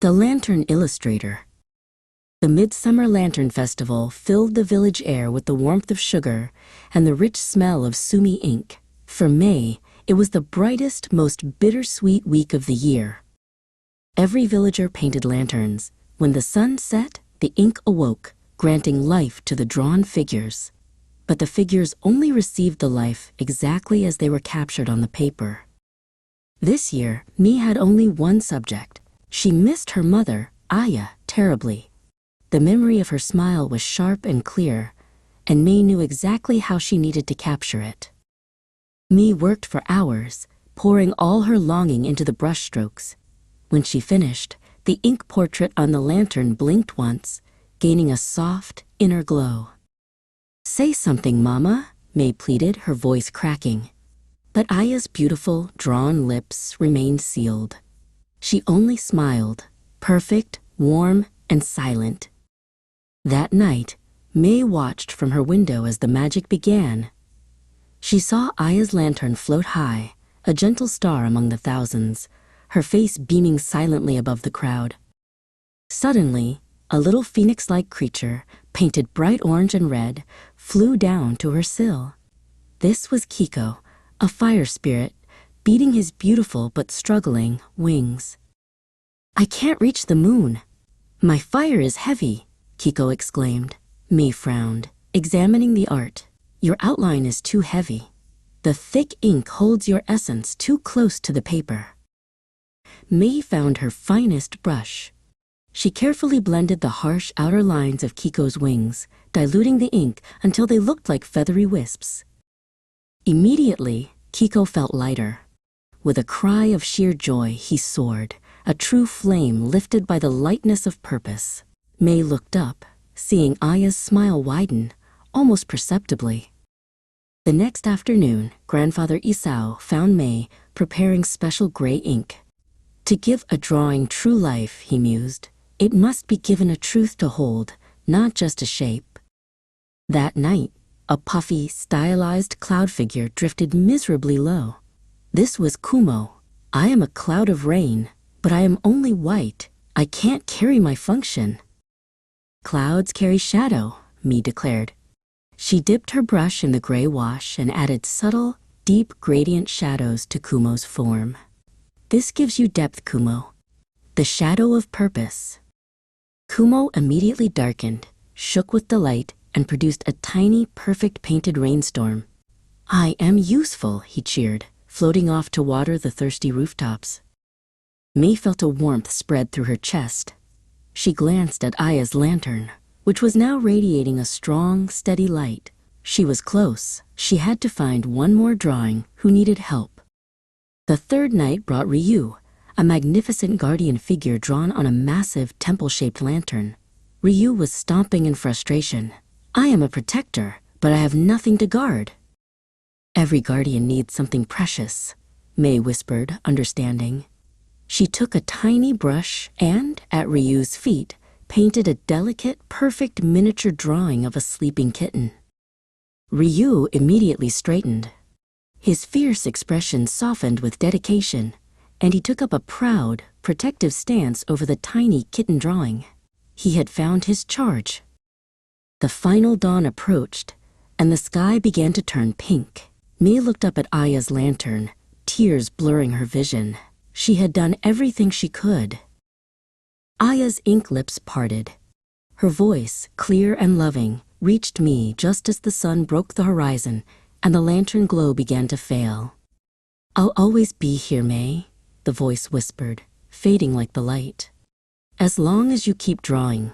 The Lantern Illustrator. The Midsummer Lantern Festival filled the village air with the warmth of sugar and the rich smell of sumi ink. For May, it was the brightest, most bittersweet week of the year. Every villager painted lanterns. When the sun set, the ink awoke, granting life to the drawn figures. But the figures only received the life exactly as they were captured on the paper. This year, Mai had only one subject. She missed her mother, Aya, terribly. The memory of her smile was sharp and clear, and Mai knew exactly how she needed to capture it. Mai worked for hours, pouring all her longing into the brushstrokes. When she finished, the ink portrait on the lantern blinked once, gaining a soft, inner glow. "Say something, Mama," Mai pleaded, her voice cracking. But Aya's beautiful, drawn lips remained sealed. She only smiled, perfect, warm, and silent. That night, Mai watched from her window as the magic began. She saw Aya's lantern float high, a gentle star among the thousands, her face beaming silently above the crowd. Suddenly, a little phoenix-like creature, painted bright orange and red, flew down to her sill. This was Kiko, a fire spirit, beating his beautiful but struggling wings. "I can't reach the moon. My fire is heavy," Kiko exclaimed. Mai frowned, examining the art. "Your outline is too heavy. The thick ink holds your essence too close to the paper." Mai found her finest brush. She carefully blended the harsh outer lines of Kiko's wings, diluting the ink until they looked like feathery wisps. Immediately, Kiko felt lighter. With a cry of sheer joy, he soared, a true flame lifted by the lightness of purpose. Mai looked up, seeing Aya's smile widen, almost perceptibly. The next afternoon, Grandfather Isao found Mai preparing special gray ink. To give a drawing true life, he mused, it must be given a truth to hold, not just a shape. That night, a puffy, stylized cloud figure drifted miserably low. This was Kumo. "I am a cloud of rain, but I am only white. I can't carry my function." "Clouds carry shadow," Mai declared. She dipped her brush in the gray wash and added subtle, deep gradient shadows to Kumo's form. "This gives you depth, Kumo. The shadow of purpose." Kumo immediately darkened, shook with delight, and produced a tiny, perfect painted rainstorm. "I am useful," he cheered, floating off to water the thirsty rooftops. Mai felt a warmth spread through her chest. She glanced at Aya's lantern, which was now radiating a strong, steady light. She was close. She had to find one more drawing who needed help. The third night brought Ryu, a magnificent guardian figure drawn on a massive temple-shaped lantern. Ryu was stomping in frustration. "I am a protector, but I have nothing to guard." "Every guardian needs something precious," Mai whispered, understanding. She took a tiny brush and, at Ryu's feet, painted a delicate, perfect miniature drawing of a sleeping kitten. Ryu immediately straightened. His fierce expression softened with dedication, and he took up a proud, protective stance over the tiny kitten drawing. He had found his charge. The final dawn approached, and the sky began to turn pink. Mai looked up at Aya's lantern, tears blurring her vision. She had done everything she could. Aya's ink lips parted. Her voice, clear and loving, reached me just as the sun broke the horizon and the lantern glow began to fail. "I'll always be here, Mai," the voice whispered, fading like the light. "As long as you keep drawing."